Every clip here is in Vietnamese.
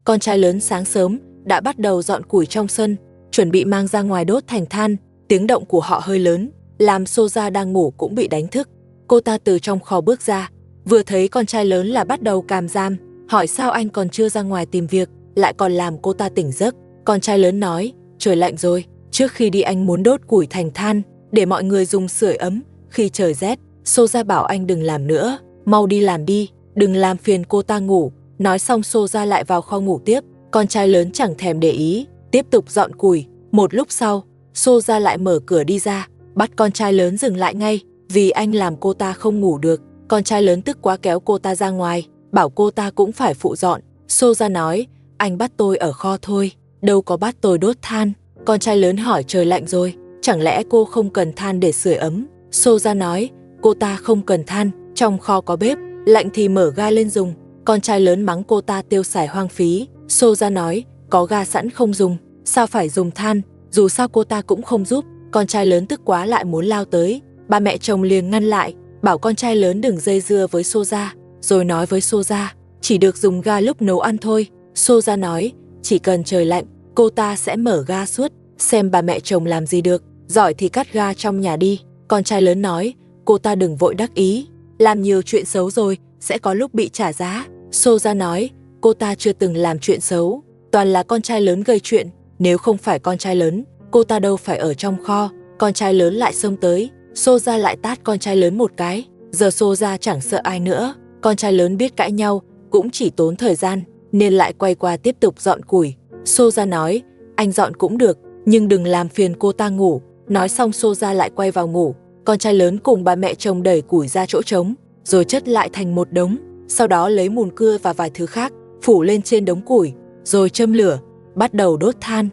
Con trai lớn sáng sớm đã bắt đầu dọn củi trong sân, chuẩn bị mang ra ngoài đốt thành than. Tiếng động của họ hơi lớn, làm Soja đang ngủ cũng bị đánh thức. Cô ta từ trong kho bước ra, vừa thấy con trai lớn là bắt đầu càm ràm, hỏi sao anh còn chưa ra ngoài tìm việc, lại còn làm cô ta tỉnh giấc. Con trai lớn nói, trời lạnh rồi, trước khi đi anh muốn đốt củi thành than, để mọi người dùng sưởi ấm khi trời rét. Soja bảo anh đừng làm nữa, mau đi làm đi, đừng làm phiền cô ta ngủ. Nói xong Soja lại vào kho ngủ tiếp. Con trai lớn chẳng thèm để ý, tiếp tục dọn củi. Một lúc sau, Soja lại mở cửa đi ra, bắt con trai lớn dừng lại ngay, vì anh làm cô ta không ngủ được. Con trai lớn tức quá kéo cô ta ra ngoài, bảo cô ta cũng phải phụ dọn. Soja nói, anh bắt tôi ở kho thôi, đâu có bắt tôi đốt than. Con trai lớn hỏi trời lạnh rồi, chẳng lẽ cô không cần than để sưởi ấm? Soja nói, cô ta không cần than, trong kho có bếp, lạnh thì mở ga lên dùng. Con trai lớn mắng cô ta tiêu xài hoang phí. Soja nói, có ga sẵn không dùng, sao phải dùng than, dù sao cô ta cũng không giúp. Con trai lớn tức quá lại muốn lao tới, ba mẹ chồng liền ngăn lại, bảo con trai lớn đừng dây dưa với Soja, rồi nói với Soja, chỉ được dùng ga lúc nấu ăn thôi. Soja nói, chỉ cần trời lạnh, cô ta sẽ mở ga suốt, xem ba mẹ chồng làm gì được, giỏi thì cắt ga trong nhà đi. Con trai lớn nói, cô ta đừng vội đắc ý, làm nhiều chuyện xấu rồi, sẽ có lúc bị trả giá. Soja nói, cô ta chưa từng làm chuyện xấu, toàn là con trai lớn gây chuyện, nếu không phải con trai lớn, cô ta đâu phải ở trong kho. Con trai lớn lại xông tới, Soja lại tát con trai lớn một cái, giờ Soja chẳng sợ ai nữa. Con trai lớn biết cãi nhau cũng chỉ tốn thời gian, nên lại quay qua tiếp tục dọn củi. Soja nói, anh dọn cũng được, nhưng đừng làm phiền cô ta ngủ. Nói xong Soja lại quay vào ngủ. Con trai lớn cùng bà mẹ chồng đẩy củi ra chỗ trống, rồi chất lại thành một đống, sau đó lấy mùn cưa và vài thứ khác phủ lên trên đống củi, rồi châm lửa, bắt đầu đốt than.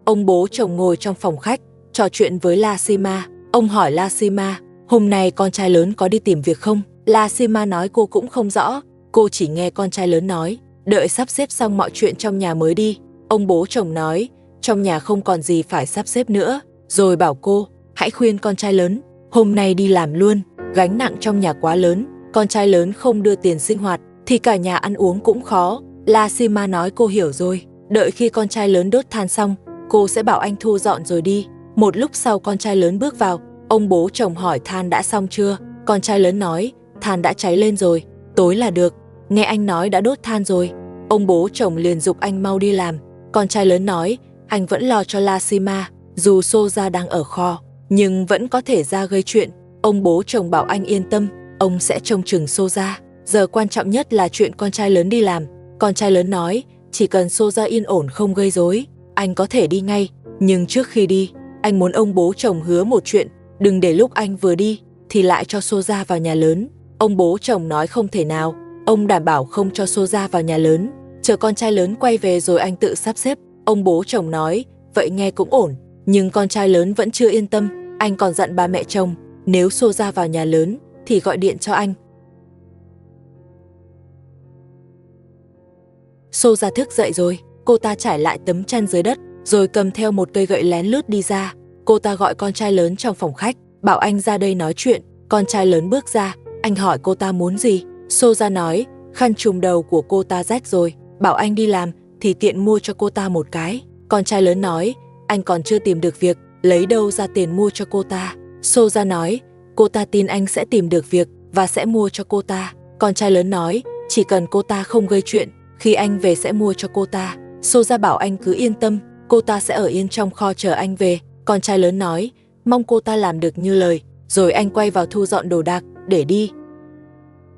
Ông bố chồng ngồi trong phòng khách, trò chuyện với Lashima. Ông hỏi Lashima, hôm nay con trai lớn có đi tìm việc không? Lashima nói cô cũng không rõ, cô chỉ nghe con trai lớn nói, đợi sắp xếp xong mọi chuyện trong nhà mới đi. Ông bố chồng nói, trong nhà không còn gì phải sắp xếp nữa, rồi bảo cô, hãy khuyên con trai lớn, hôm nay đi làm luôn, gánh nặng trong nhà quá lớn, con trai lớn không đưa tiền sinh hoạt, thì cả nhà ăn uống cũng khó. Lashima nói cô hiểu rồi, đợi khi con trai lớn đốt than xong, cô sẽ bảo anh thu dọn rồi đi. Một lúc sau con trai lớn bước vào, ông bố chồng hỏi than đã xong chưa? Con trai lớn nói, than đã cháy lên rồi, tối là được. Nghe anh nói đã đốt than rồi. Ông bố chồng liền giục anh mau đi làm. Con trai lớn nói, anh vẫn lo cho Lashima, dù Soja đang ở kho, nhưng vẫn có thể ra gây chuyện. Ông bố chồng bảo anh yên tâm, ông sẽ trông chừng Soja. Giờ quan trọng nhất là chuyện con trai lớn đi làm. Con trai lớn nói, chỉ cần Soja yên ổn không gây rối, anh có thể đi ngay. Nhưng trước khi đi, anh muốn ông bố chồng hứa một chuyện, đừng để lúc anh vừa đi thì lại cho Soja vào nhà lớn. Ông bố chồng nói không thể nào, ông đảm bảo không cho Soja vào nhà lớn, chờ con trai lớn quay về rồi anh tự sắp xếp. Ông bố chồng nói, vậy nghe cũng ổn, nhưng con trai lớn vẫn chưa yên tâm, anh còn dặn ba mẹ chồng, nếu Soja vào nhà lớn thì gọi điện cho anh. Soja thức dậy rồi, cô ta trải lại tấm chăn dưới đất, rồi cầm theo một cây gậy lén lút đi ra. Cô ta gọi con trai lớn trong phòng khách, bảo anh ra đây nói chuyện. Con trai lớn bước ra, anh hỏi cô ta muốn gì. Soja nói, khăn trùm đầu của cô ta rách rồi, bảo anh đi làm thì tiện mua cho cô ta một cái. Con trai lớn nói, anh còn chưa tìm được việc, lấy đâu ra tiền mua cho cô ta. Soja nói, cô ta tin anh sẽ tìm được việc và sẽ mua cho cô ta. Con trai lớn nói, chỉ cần cô ta không gây chuyện, khi anh về sẽ mua cho cô ta. Soja bảo anh cứ yên tâm, cô ta sẽ ở yên trong kho chờ anh về. Con trai lớn nói, mong cô ta làm được như lời, rồi anh quay vào thu dọn đồ đạc để đi.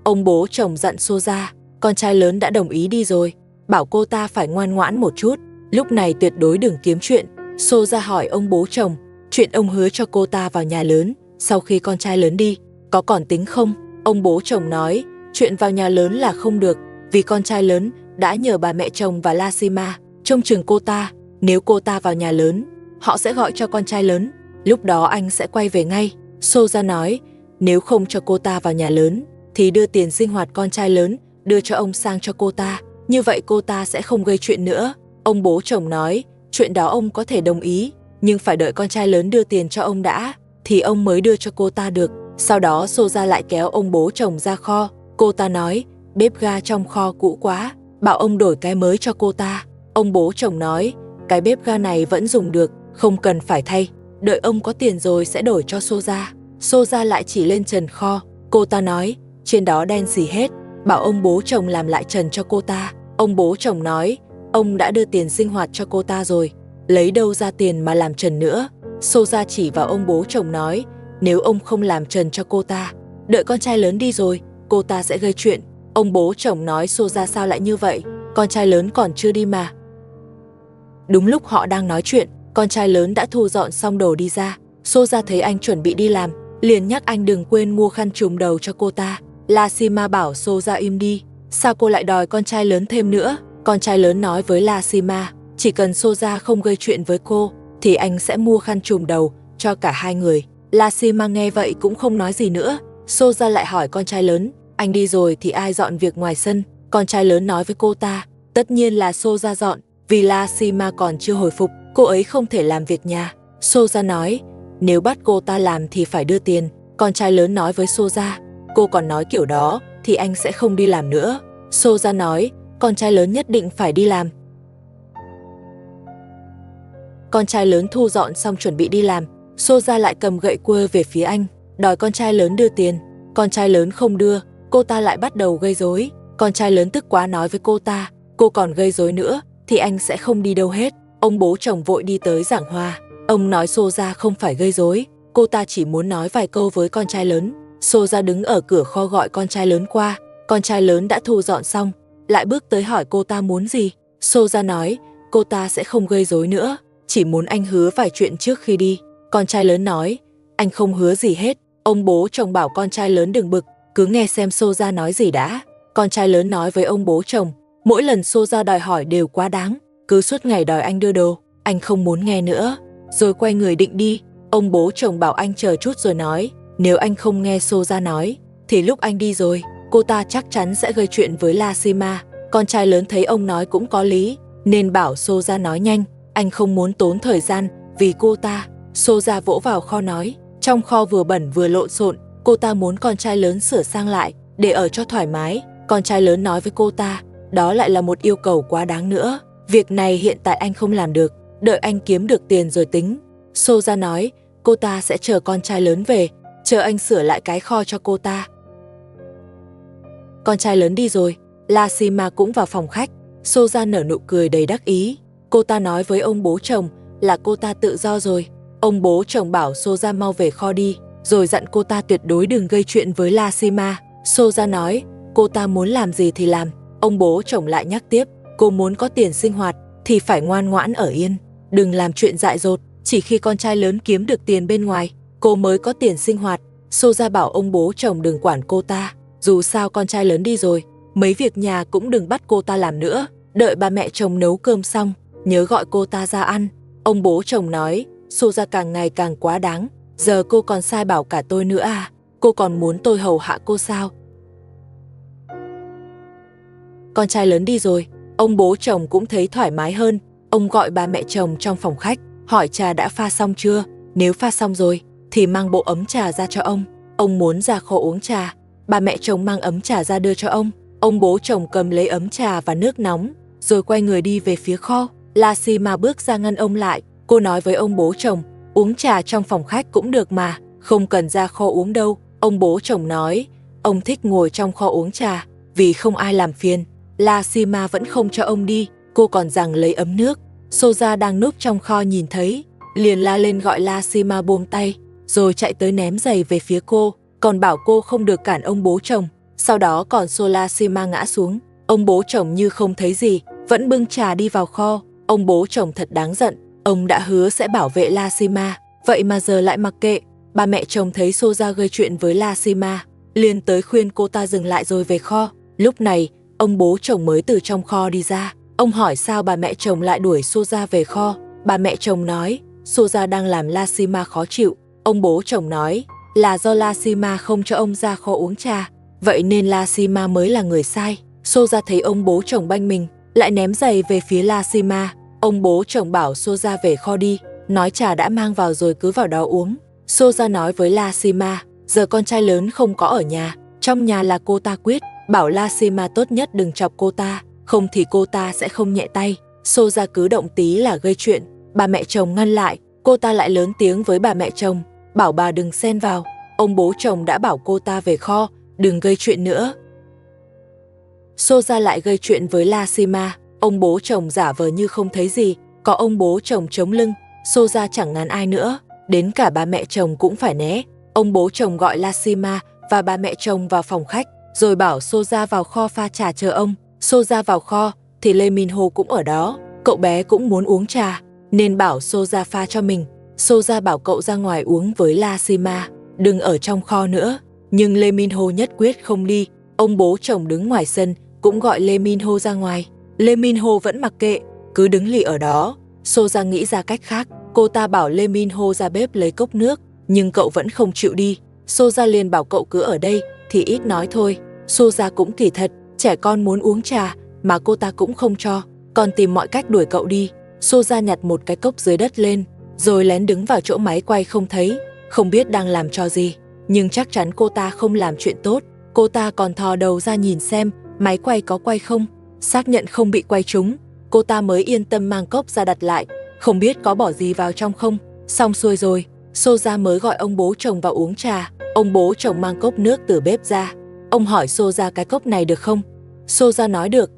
Ông bố chồng dặn Soja, con trai lớn đã đồng ý đi rồi, bảo cô ta phải ngoan ngoãn một chút, lúc này tuyệt đối đừng kiếm chuyện. Soja hỏi ông bố chồng, chuyện ông hứa cho cô ta vào nhà lớn sau khi con trai lớn đi, có còn tính không? Ông bố chồng nói, chuyện vào nhà lớn là không được, vì con trai lớn đã nhờ bà mẹ chồng và Lashima trông chừng cô ta. Nếu cô ta vào nhà lớn, họ sẽ gọi cho con trai lớn, lúc đó anh sẽ quay về ngay. Soja nói, nếu không cho cô ta vào nhà lớn, thì đưa tiền sinh hoạt con trai lớn đưa cho ông sang cho cô ta, như vậy cô ta sẽ không gây chuyện nữa. Ông bố chồng nói, chuyện đó ông có thể đồng ý, nhưng phải đợi con trai lớn đưa tiền cho ông đã, thì ông mới đưa cho cô ta được. Sau đó Soja lại kéo ông bố chồng ra kho. Cô ta nói, bếp ga trong kho cũ quá, bảo ông đổi cái mới cho cô ta. Ông bố chồng nói, cái bếp ga này vẫn dùng được, không cần phải thay, đợi ông có tiền rồi sẽ đổi cho Soja. Soja lại chỉ lên trần kho, cô ta nói, trên đó đen xì hết, bảo ông bố chồng làm lại trần cho cô ta. Ông bố chồng nói, ông đã đưa tiền sinh hoạt cho cô ta rồi, lấy đâu ra tiền mà làm trần nữa. Soja chỉ vào ông bố chồng nói, nếu ông không làm trần cho cô ta, đợi con trai lớn đi rồi, cô ta sẽ gây chuyện. Ông bố chồng nói, Soja sao lại như vậy, con trai lớn còn chưa đi mà. Đúng lúc họ đang nói chuyện, con trai lớn đã thu dọn xong đồ đi ra. Soja thấy anh chuẩn bị đi làm, liền nhắc anh đừng quên mua khăn trùm đầu cho cô ta. Lashima bảo Soja im đi, sao cô lại đòi con trai lớn thêm nữa. Con trai lớn nói với Lashima, chỉ cần Soja không gây chuyện với cô, thì anh sẽ mua khăn trùm đầu cho cả hai người. Lashima nghe vậy cũng không nói gì nữa. Soja lại hỏi con trai lớn, anh đi rồi thì ai dọn việc ngoài sân? Con trai lớn nói với cô ta, tất nhiên là Soja dọn, vì Lashima còn chưa hồi phục, cô ấy không thể làm việc nhà. Soja nói, nếu bắt cô ta làm thì phải đưa tiền. Con trai lớn nói với Soja, cô còn nói kiểu đó thì anh sẽ không đi làm nữa. Soja nói, con trai lớn nhất định phải đi làm. Con trai lớn thu dọn xong chuẩn bị đi làm, Soja lại cầm gậy quơ về phía anh, đòi con trai lớn đưa tiền. Con trai lớn không đưa, cô ta lại bắt đầu gây rối. Con trai lớn tức quá nói với cô ta, cô còn gây rối nữa thì anh sẽ không đi đâu hết. Ông bố chồng vội đi tới giảng hòa. Ông nói Soja không phải gây rối, cô ta chỉ muốn nói vài câu với con trai lớn. Soja đứng ở cửa kho gọi con trai lớn qua. Con trai lớn đã thu dọn xong, lại bước tới hỏi cô ta muốn gì. Soja nói, cô ta sẽ không gây rối nữa, chỉ muốn anh hứa vài chuyện trước khi đi. Con trai lớn nói, anh không hứa gì hết. Ông bố chồng bảo con trai lớn đừng bực, cứ nghe xem Soja nói gì đã. Con trai lớn nói với ông bố chồng, mỗi lần Soja đòi hỏi đều quá đáng, cứ suốt ngày đòi anh đưa đồ, anh không muốn nghe nữa. Rồi quay người định đi. Ông bố chồng bảo anh chờ chút rồi nói, nếu anh không nghe Soja nói, thì lúc anh đi rồi, cô ta chắc chắn sẽ gây chuyện với Lashima. Con trai lớn thấy ông nói cũng có lý, nên bảo Soja nói nhanh, anh không muốn tốn thời gian vì cô ta. Soja vỗ vào kho nói, trong kho vừa bẩn vừa lộn xộn, cô ta muốn con trai lớn sửa sang lại để ở cho thoải mái. Con trai lớn nói với cô ta, đó lại là một yêu cầu quá đáng nữa, việc này hiện tại anh không làm được, đợi anh kiếm được tiền rồi tính. Soja nói, cô ta sẽ chờ con trai lớn về, chờ anh sửa lại cái kho cho cô ta. Con trai lớn đi rồi, Lashima cũng vào phòng khách. Soja nở nụ cười đầy đắc ý. Cô ta nói với ông bố chồng là cô ta tự do rồi. Ông bố chồng bảo Soja mau về kho đi, rồi dặn cô ta tuyệt đối đừng gây chuyện với Lashima. Soja nói, cô ta muốn làm gì thì làm. Ông bố chồng lại nhắc tiếp, cô muốn có tiền sinh hoạt thì phải ngoan ngoãn ở yên, đừng làm chuyện dại dột, chỉ khi con trai lớn kiếm được tiền bên ngoài, cô mới có tiền sinh hoạt. Soja bảo ông bố chồng đừng quản cô ta, dù sao con trai lớn đi rồi, mấy việc nhà cũng đừng bắt cô ta làm nữa, đợi ba mẹ chồng nấu cơm xong, nhớ gọi cô ta ra ăn. Ông bố chồng nói, Soja càng ngày càng quá đáng, giờ cô còn sai bảo cả tôi nữa à, cô còn muốn tôi hầu hạ cô sao? Con trai lớn đi rồi, ông bố chồng cũng thấy thoải mái hơn. Ông gọi ba mẹ chồng trong phòng khách, hỏi trà đã pha xong chưa, nếu pha xong rồi thì mang bộ ấm trà ra cho ông. Ông muốn ra kho uống trà, ba mẹ chồng mang ấm trà ra đưa cho ông. Ông bố chồng cầm lấy ấm trà và nước nóng, rồi quay người đi về phía kho. Lashima bước ra ngăn ông lại, cô nói với ông bố chồng, uống trà trong phòng khách cũng được mà, không cần ra kho uống đâu. Ông bố chồng nói, ông thích ngồi trong kho uống trà, vì không ai làm phiền. Lashima vẫn không cho ông đi, cô còn rằng lấy ấm nước. Soja đang núp trong kho nhìn thấy, liền la lên gọi Lashima buông tay, rồi chạy tới ném giày về phía cô, còn bảo cô không được cản ông bố chồng. Sau đó còn xô Lashima ngã xuống. Ông bố chồng như không thấy gì, vẫn bưng trà đi vào kho. Ông bố chồng thật đáng giận, ông đã hứa sẽ bảo vệ Lashima, vậy mà giờ lại mặc kệ. Ba mẹ chồng thấy Soja gây chuyện với Lashima, liền tới khuyên cô ta dừng lại rồi về kho. Lúc này, ông bố chồng mới từ trong kho đi ra. Ông hỏi sao bà mẹ chồng lại đuổi Soja về kho. Bà mẹ chồng nói, Soja đang làm Lashima khó chịu. Ông bố chồng nói, là do Lashima không cho ông ra kho uống trà, vậy nên Lashima mới là người sai. Soja thấy ông bố chồng banh mình, lại ném giày về phía Lashima. Ông bố chồng bảo Soja về kho đi, nói trà đã mang vào rồi cứ vào đó uống. Soja nói với Lashima, giờ con trai lớn không có ở nhà, trong nhà là cô ta quyết, bảo Lashima tốt nhất đừng chọc cô ta, không thì cô ta sẽ không nhẹ tay. Soja cứ động tí là gây chuyện. Bà mẹ chồng ngăn lại, cô ta lại lớn tiếng với bà mẹ chồng, bảo bà đừng xen vào. Ông bố chồng đã bảo cô ta về kho, đừng gây chuyện nữa. Soja lại gây chuyện với Lashima. Ông bố chồng giả vờ như không thấy gì, có ông bố chồng chống lưng, Soja chẳng ngán ai nữa, đến cả bà mẹ chồng cũng phải né. Ông bố chồng gọi Lashima và bà mẹ chồng vào phòng khách, rồi bảo Soja vào kho pha trà chờ ông. Soja vào kho thì Lee Min-ho cũng ở đó, cậu bé cũng muốn uống trà nên bảo Soja pha cho mình. Soja bảo cậu ra ngoài uống với Lashima, đừng ở trong kho nữa, nhưng Lee Min-ho nhất quyết không đi. Ông bố chồng đứng ngoài sân cũng gọi Lee Min-ho ra ngoài. Lee Min-ho vẫn mặc kệ, cứ đứng lì ở đó. Soja nghĩ ra cách khác, cô ta bảo Lee Min-ho ra bếp lấy cốc nước, nhưng cậu vẫn không chịu đi. Soja liền bảo cậu cứ ở đây thì ít nói thôi. Soja cũng kỳ thật, trẻ con muốn uống trà mà cô ta cũng không cho, còn tìm mọi cách đuổi cậu đi. Soja nhặt một cái cốc dưới đất lên, rồi lén đứng vào chỗ máy quay không thấy, không biết đang làm trò gì, nhưng chắc chắn cô ta không làm chuyện tốt. Cô ta còn thò đầu ra nhìn xem máy quay có quay không, xác nhận không bị quay trúng, cô ta mới yên tâm mang cốc ra đặt lại, không biết có bỏ gì vào trong không. Xong xuôi rồi, Soja mới gọi ông bố chồng vào uống trà. Ông bố chồng mang cốc nước từ bếp ra. Ông hỏi Soja cái cốc này được không? Soja nói được.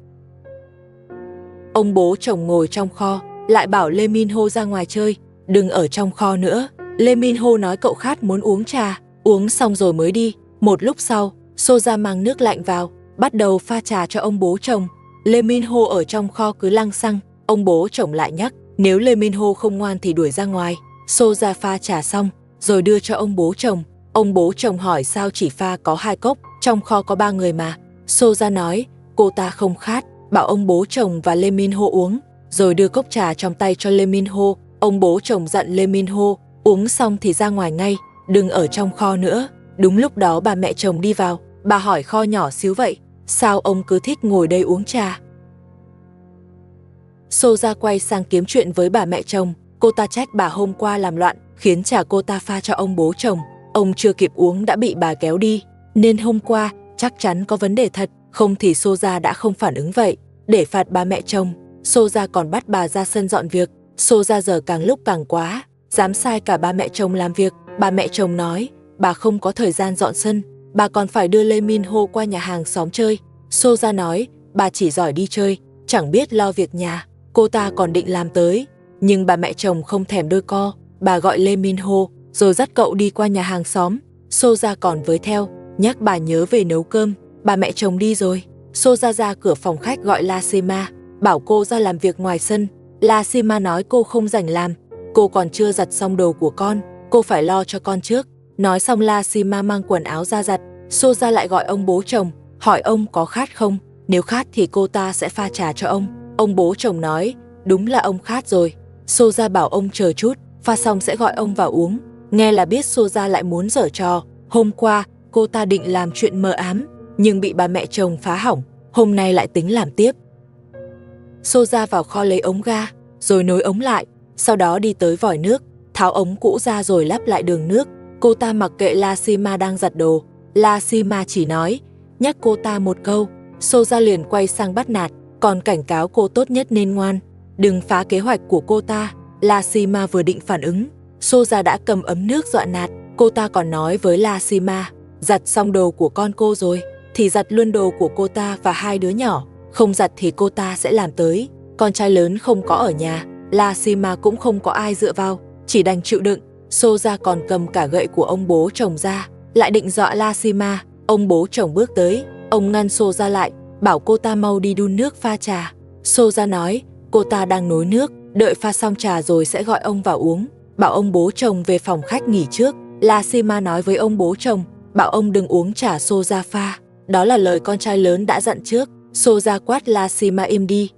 Ông bố chồng ngồi trong kho, lại bảo Lee Min-ho ra ngoài chơi, đừng ở trong kho nữa. Lee Min-ho nói cậu khát muốn uống trà, uống xong rồi mới đi. Một lúc sau, Soja mang nước lạnh vào, bắt đầu pha trà cho ông bố chồng. Lee Min-ho ở trong kho cứ lăng xăng, ông bố chồng lại nhắc, nếu Lee Min-ho không ngoan thì đuổi ra ngoài. Soja pha trà xong, rồi đưa cho ông bố chồng. Ông bố chồng hỏi sao chỉ pha có 2 cốc, trong kho có 3 người mà. Soja nói, cô ta không khát, bảo ông bố chồng và Lee Min-ho uống, rồi đưa cốc trà trong tay cho Lee Min-ho. Ông bố chồng dặn Lee Min-ho, uống xong thì ra ngoài ngay, đừng ở trong kho nữa. Đúng lúc đó bà mẹ chồng đi vào, bà hỏi kho nhỏ xíu vậy, sao ông cứ thích ngồi đây uống trà? Soja quay sang kiếm chuyện với bà mẹ chồng, cô ta trách bà hôm qua làm loạn, khiến trà cô ta pha cho ông bố chồng. Ông chưa kịp uống đã bị bà kéo đi, nên hôm qua chắc chắn có vấn đề thật, không thì Soja đã không phản ứng vậy. Để phạt bà mẹ chồng, Soja còn bắt bà ra sân dọn việc. Soja giờ càng lúc càng quá, dám sai cả bà mẹ chồng làm việc. Bà mẹ chồng nói, bà không có thời gian dọn sân, bà còn phải đưa Lee Min-ho qua nhà hàng xóm chơi. Soja nói, bà chỉ giỏi đi chơi, chẳng biết lo việc nhà, cô ta còn định làm tới. Nhưng bà mẹ chồng không thèm đôi co, bà gọi Lee Min-ho, rồi dắt cậu đi qua nhà hàng xóm. Soja còn với theo, nhắc bà nhớ về nấu cơm. Bà mẹ chồng đi rồi, Soja ra cửa phòng khách gọi Lashima, bảo cô ra làm việc ngoài sân. Lashima nói cô không rảnh làm, cô còn chưa giặt xong đồ của con, cô phải lo cho con trước. Nói xong Lashima mang quần áo ra giặt. Soja lại gọi ông bố chồng, hỏi ông có khát không, nếu khát thì cô ta sẽ pha trà cho ông. Ông bố chồng nói, đúng là ông khát rồi. Soja bảo ông chờ chút, pha xong sẽ gọi ông vào uống. Nghe là biết Soja lại muốn giở trò. Hôm qua cô ta định làm chuyện mờ ám, nhưng bị bà mẹ chồng phá hỏng, hôm nay lại tính làm tiếp. Soja vào kho lấy ống ga, rồi nối ống lại, sau đó đi tới vòi nước, tháo ống cũ ra rồi lắp lại đường nước. Cô ta mặc kệ Lashima đang giặt đồ. Lashima chỉ nói, nhắc cô ta một câu, Soja liền quay sang bắt nạt, còn cảnh cáo cô tốt nhất nên ngoan, đừng phá kế hoạch của cô ta. Lashima vừa định phản ứng, Soja đã cầm ấm nước dọa nạt. Cô ta còn nói với Lashima, giặt xong đồ của con cô rồi, thì giặt luôn đồ của cô ta và 2 đứa nhỏ, không giặt thì cô ta sẽ làm tới. Con trai lớn không có ở nhà, Lashima cũng không có ai dựa vào, chỉ đành chịu đựng. Soja còn cầm cả gậy của ông bố chồng ra, lại định dọa Lashima. Ông bố chồng bước tới, ông ngăn Soja lại, bảo cô ta mau đi đun nước pha trà. Soja nói, cô ta đang nối nước, đợi pha xong trà rồi sẽ gọi ông vào uống, bảo ông bố chồng về phòng khách nghỉ trước. Lashima nói với ông bố chồng, bảo ông đừng uống trà Soja pha, đó là lời con trai lớn đã dặn trước. Soja quát Lashima im đi.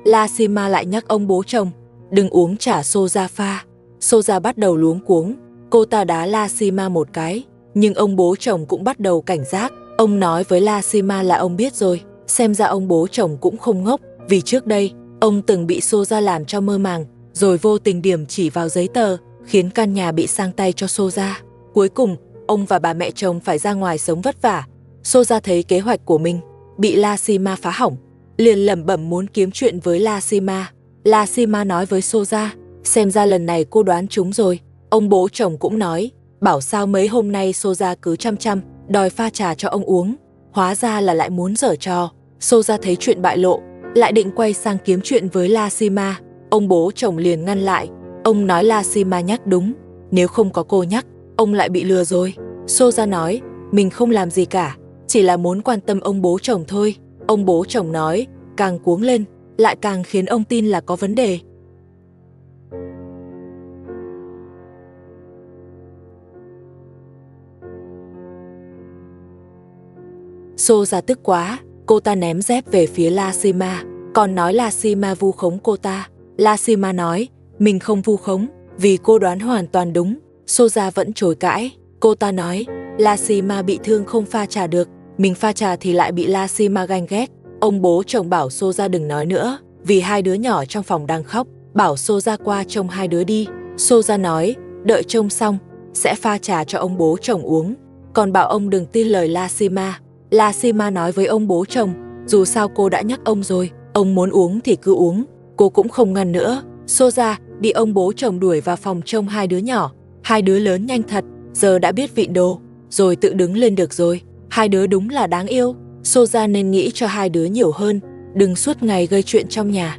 Lashima lại nhắc ông bố chồng, đừng uống trà Soja pha. Soja bắt đầu luống cuống, cô ta đá Lashima một cái, nhưng ông bố chồng cũng bắt đầu cảnh giác. Ông nói với Lashima là ông biết rồi, xem ra ông bố chồng cũng không ngốc, vì trước đây, ông từng bị Soja làm cho mơ màng, rồi vô tình điểm chỉ vào giấy tờ, khiến căn nhà bị sang tay cho Soja. Cuối cùng, ông và bà mẹ chồng phải ra ngoài sống vất vả. Soja thấy kế hoạch của mình, bị La Sima phá hỏng, liền lẩm bẩm muốn kiếm chuyện với La Sima. La Sima nói với Soja, xem ra lần này cô đoán trúng rồi. Ông bố chồng cũng nói, bảo sao mấy hôm nay Soja cứ chăm đòi pha trà cho ông uống, hóa ra là lại muốn giở trò. Soja thấy chuyện bại lộ, lại định quay sang kiếm chuyện với La Sima. Ông bố chồng liền ngăn lại, ông nói La Sima nhắc đúng, nếu không có cô nhắc, ông lại bị lừa rồi. Soja nói, mình không làm gì cả, chỉ là muốn quan tâm ông bố chồng thôi. Ông bố chồng nói, càng cuống lên, lại càng khiến ông tin là có vấn đề. Soja tức quá, cô ta ném dép về phía La Sima, còn nói La Sima vu khống cô ta. La Sima nói, mình không vu khống, vì cô đoán hoàn toàn đúng. Soja vẫn chối cãi, cô ta nói, La Sima bị thương không pha trà được, mình pha trà thì lại bị La Sima ganh ghét. Ông bố chồng bảo Soja đừng nói nữa, vì hai đứa nhỏ trong phòng đang khóc, bảo Soja qua trông hai đứa đi. Soja nói, đợi trông xong, sẽ pha trà cho ông bố chồng uống, còn bảo ông đừng tin lời La Sima. La Sima nói với ông bố chồng, dù sao cô đã nhắc ông rồi, ông muốn uống thì cứ uống, cô cũng không ngăn nữa. Soja bị ông bố chồng đuổi vào phòng trông hai đứa nhỏ. Hai đứa lớn nhanh thật, giờ đã biết vịn đồ, rồi tự đứng lên được rồi. Hai đứa đúng là đáng yêu. Soja nên nghĩ cho hai đứa nhiều hơn, đừng suốt ngày gây chuyện trong nhà.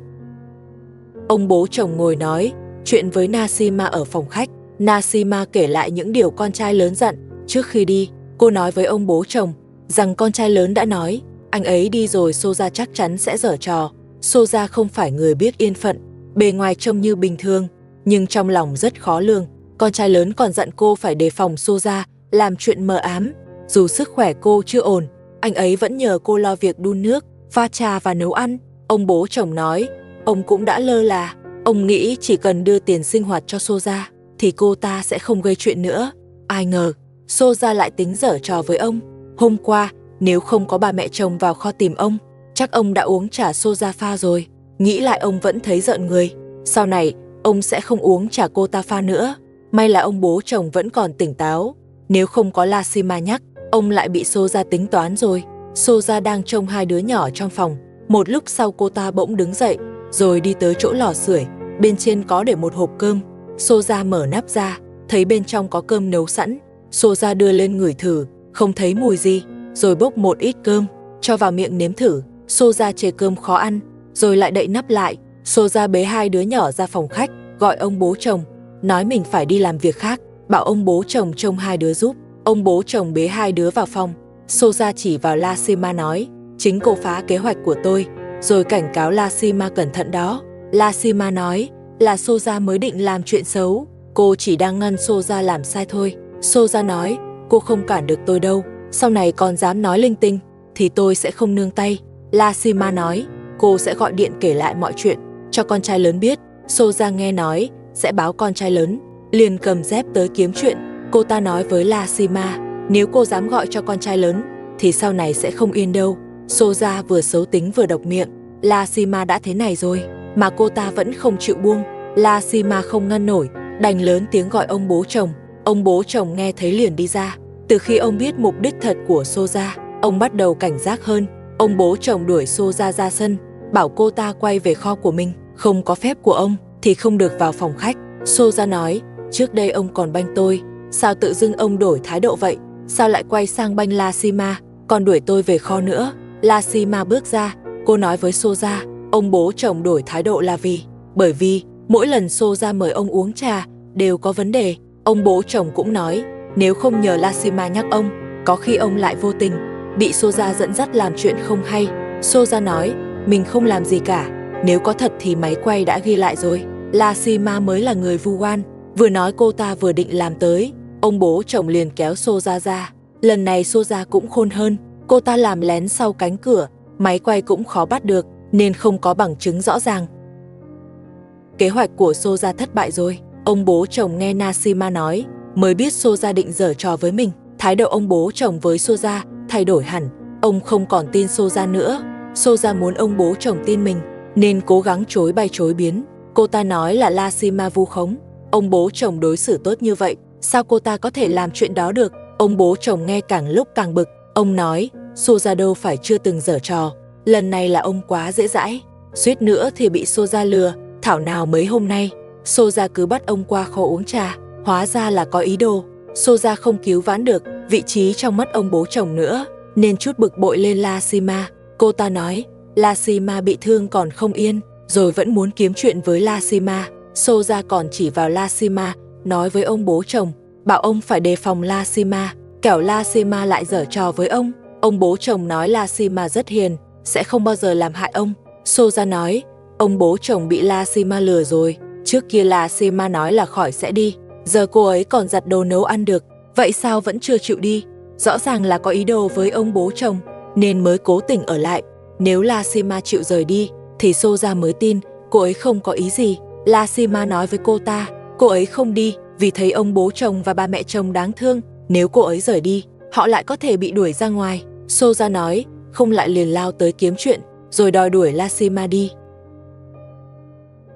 Ông bố chồng ngồi nói chuyện với Nasima ở phòng khách. Nasima kể lại những điều con trai lớn dặn. Trước khi đi, cô nói với ông bố chồng rằng con trai lớn đã nói, anh ấy đi rồi Soja chắc chắn sẽ giở trò. Soja không phải người biết yên phận, bề ngoài trông như bình thường, nhưng trong lòng rất khó lường. Con trai lớn còn dặn cô phải đề phòng Soja làm chuyện mờ ám. Dù sức khỏe cô chưa ổn, anh ấy vẫn nhờ cô lo việc đun nước, pha trà và nấu ăn. Ông bố chồng nói, ông cũng đã lơ là, ông nghĩ chỉ cần đưa tiền sinh hoạt cho Soja thì cô ta sẽ không gây chuyện nữa. Ai ngờ, Soja lại tính giở trò với ông. Hôm qua, nếu không có bà mẹ chồng vào kho tìm ông, chắc ông đã uống trà Soja pha rồi. Nghĩ lại ông vẫn thấy giận người. Sau này, ông sẽ không uống trà cô ta pha nữa. May là ông bố chồng vẫn còn tỉnh táo. Nếu không có La Sima nhắc, ông lại bị Soja tính toán rồi. Soja đang trông hai đứa nhỏ trong phòng. Một lúc sau cô ta bỗng đứng dậy, rồi đi tới chỗ lò sưởi. Bên trên có để một hộp cơm. Soja mở nắp ra, thấy bên trong có cơm nấu sẵn. Soja đưa lên ngửi thử, không thấy mùi gì, rồi bốc một ít cơm, cho vào miệng nếm thử. Soja chê cơm khó ăn, rồi lại đậy nắp lại. Soja bế hai đứa nhỏ ra phòng khách, gọi ông bố chồng, nói mình phải đi làm việc khác, bảo ông bố chồng trông hai đứa giúp. Ông bố chồng bế hai đứa vào phòng. Soja chỉ vào La Sima nói, chính cô phá kế hoạch của tôi, rồi cảnh cáo La Sima cẩn thận đó. La Sima nói, là Soja mới định làm chuyện xấu, cô chỉ đang ngăn Soja làm sai thôi. Soja nói, cô không cản được tôi đâu, sau này còn dám nói linh tinh, thì tôi sẽ không nương tay. La Sima nói, cô sẽ gọi điện kể lại mọi chuyện cho con trai lớn biết. Soja nghe nói sẽ báo con trai lớn, liền cầm dép tới kiếm chuyện. Cô ta nói với La Sima, nếu cô dám gọi cho con trai lớn, thì sau này sẽ không yên đâu. Soja vừa xấu tính vừa độc miệng, La Sima đã thế này rồi, mà cô ta vẫn không chịu buông. La Sima không ngăn nổi, đành lớn tiếng gọi ông bố chồng. Ông bố chồng nghe thấy liền đi ra. Từ khi ông biết mục đích thật của Soja, ông bắt đầu cảnh giác hơn. Ông bố chồng đuổi Soja ra sân, bảo cô ta quay về kho của mình, không có phép của ông thì không được vào phòng khách. Soja nói, trước đây ông còn banh tôi, sao tự dưng ông đổi thái độ vậy? Sao lại quay sang banh La Sima, còn đuổi tôi về kho nữa? La Sima bước ra, cô nói với Soja, ông bố chồng đổi thái độ là bởi vì mỗi lần Soja mời ông uống trà đều có vấn đề. Ông bố chồng cũng nói, nếu không nhờ La Sima nhắc ông, có khi ông lại vô tình bị Soja dẫn dắt làm chuyện không hay. Soja nói, mình không làm gì cả, nếu có thật thì máy quay đã ghi lại rồi. La Sima mới là người vu oan. Vừa nói cô ta vừa định làm tới, ông bố chồng liền kéo Soja ra. Lần này Soja cũng khôn hơn, cô ta làm lén sau cánh cửa, máy quay cũng khó bắt được, nên không có bằng chứng rõ ràng. Kế hoạch của Soja thất bại rồi. Ông bố chồng nghe Nasima nói, mới biết Soja định giở trò với mình. Thái độ ông bố chồng với Soja thay đổi hẳn, ông không còn tin Soja nữa. Soja muốn ông bố chồng tin mình, nên cố gắng chối bay chối biến. Cô ta nói là La Sima vu khống. Ông bố chồng đối xử tốt như vậy, sao cô ta có thể làm chuyện đó được? Ông bố chồng nghe càng lúc càng bực. Ông nói, Soja đâu phải chưa từng giở trò, lần này là ông quá dễ dãi, suýt nữa thì bị Soja lừa. Thảo nào mấy hôm nay Soja cứ bắt ông qua kho uống trà, hóa ra là có ý đồ. Soja không cứu vãn được vị trí trong mắt ông bố chồng nữa, nên chút bực bội lên Lashima. Cô ta nói Lashima bị thương còn không yên, rồi vẫn muốn kiếm chuyện với Lashima. Soja còn chỉ vào Lashima, nói với ông bố chồng, bảo ông phải đề phòng Lashima, kẻo Lashima lại giở trò với ông. Ông bố chồng nói Lashima rất hiền, sẽ không bao giờ làm hại ông. Soja nói, ông bố chồng bị Lashima lừa rồi, trước kia Lashima nói là khỏi sẽ đi, giờ cô ấy còn giặt đồ nấu ăn được, vậy sao vẫn chưa chịu đi? Rõ ràng là có ý đồ với ông bố chồng, nên mới cố tình ở lại. Nếu Lashima chịu rời đi, thì Soja mới tin cô ấy không có ý gì. Lashima nói với cô ấy không đi vì thấy ông bố chồng và ba mẹ chồng đáng thương. Nếu cô ấy rời đi, họ lại có thể bị đuổi ra ngoài. Soja nói, không lại liền lao tới kiếm chuyện, rồi đòi đuổi Lashima đi.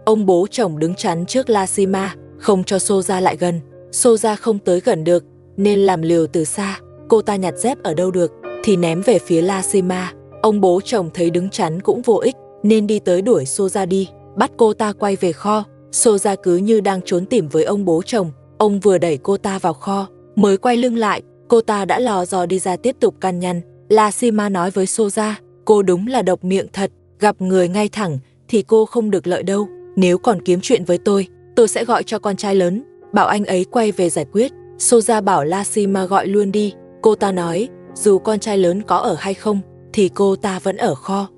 Ông bố chồng đứng chắn trước Lashima, không cho Soja lại gần. Soja không tới gần được, nên làm liều từ xa. Cô ta nhặt dép ở đâu được thì ném về phía Lashima. Ông bố chồng thấy đứng chắn cũng vô ích, nên đi tới đuổi Soja đi, bắt cô ta quay về kho. Soja cứ như đang trốn tìm với ông bố chồng. Ông vừa đẩy cô ta vào kho, mới quay lưng lại, cô ta đã lò dò đi ra tiếp tục can nhăn. Lashima nói với Soja, cô đúng là độc miệng thật, gặp người ngay thẳng thì cô không được lợi đâu. Nếu còn kiếm chuyện với tôi sẽ gọi cho con trai lớn, bảo anh ấy quay về giải quyết. Soja bảo Lashima gọi luôn đi. Cô ta nói, dù con trai lớn có ở hay không, thì cô ta vẫn ở kho.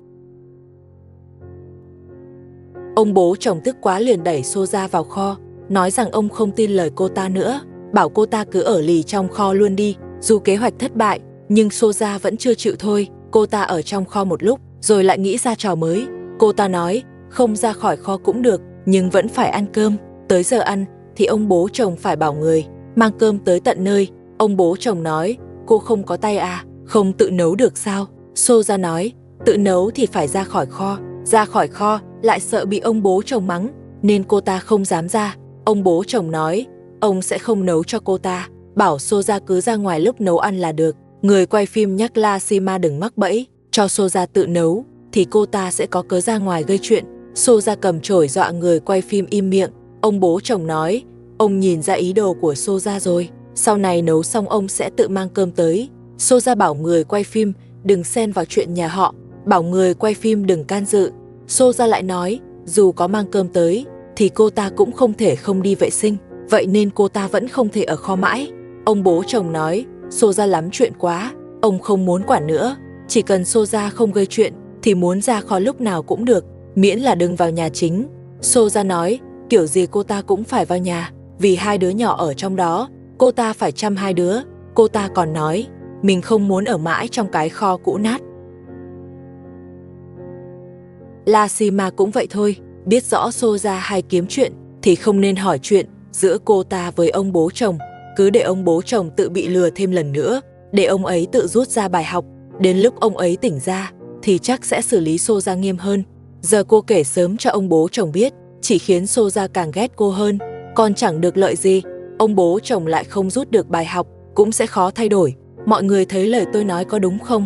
Ông bố chồng tức quá liền đẩy Soja vào kho, nói rằng ông không tin lời cô ta nữa, bảo cô ta cứ ở lì trong kho luôn đi. Dù kế hoạch thất bại, nhưng Soja vẫn chưa chịu thôi. Cô ta ở trong kho một lúc, rồi lại nghĩ ra trò mới. Cô ta nói, không ra khỏi kho cũng được, nhưng vẫn phải ăn cơm. Tới giờ ăn, thì ông bố chồng phải bảo người mang cơm tới tận nơi. Ông bố chồng nói, cô không có tay à, không tự nấu được sao? Soja nói, tự nấu thì phải ra khỏi kho lại sợ bị ông bố chồng mắng, nên cô ta không dám ra. Ông bố chồng nói, ông sẽ không nấu cho cô ta, bảo Soja cứ ra ngoài lúc nấu ăn là được. Người quay phim nhắc Lashima đừng mắc bẫy, cho Soja tự nấu, thì cô ta sẽ có cớ ra ngoài gây chuyện. Soja cầm chổi dọa người quay phim im miệng. Ông bố chồng nói, ông nhìn ra ý đồ của Soja rồi, sau này nấu xong ông sẽ tự mang cơm tới. Soja bảo người quay phim đừng xen vào chuyện nhà họ, bảo người quay phim đừng can dự. Soja lại nói, dù có mang cơm tới, thì cô ta cũng không thể không đi vệ sinh, vậy nên cô ta vẫn không thể ở kho mãi. Ông bố chồng nói, Soja lắm chuyện quá, ông không muốn quản nữa, chỉ cần Soja không gây chuyện, thì muốn ra kho lúc nào cũng được, miễn là đừng vào nhà chính. Soja nói, kiểu gì cô ta cũng phải vào nhà, vì hai đứa nhỏ ở trong đó, cô ta phải chăm hai đứa. Cô ta còn nói, mình không muốn ở mãi trong cái kho cũ nát. Lashima cũng vậy thôi, biết rõ Soja hay kiếm chuyện thì không nên hỏi chuyện giữa cô ta với ông bố chồng, cứ để ông bố chồng tự bị lừa thêm lần nữa, để ông ấy tự rút ra bài học, đến lúc ông ấy tỉnh ra thì chắc sẽ xử lý Soja nghiêm hơn. Giờ cô kể sớm cho ông bố chồng biết, chỉ khiến Soja càng ghét cô hơn, còn chẳng được lợi gì. Ông bố chồng lại không rút được bài học, cũng sẽ khó thay đổi. Mọi người thấy lời tôi nói có đúng không?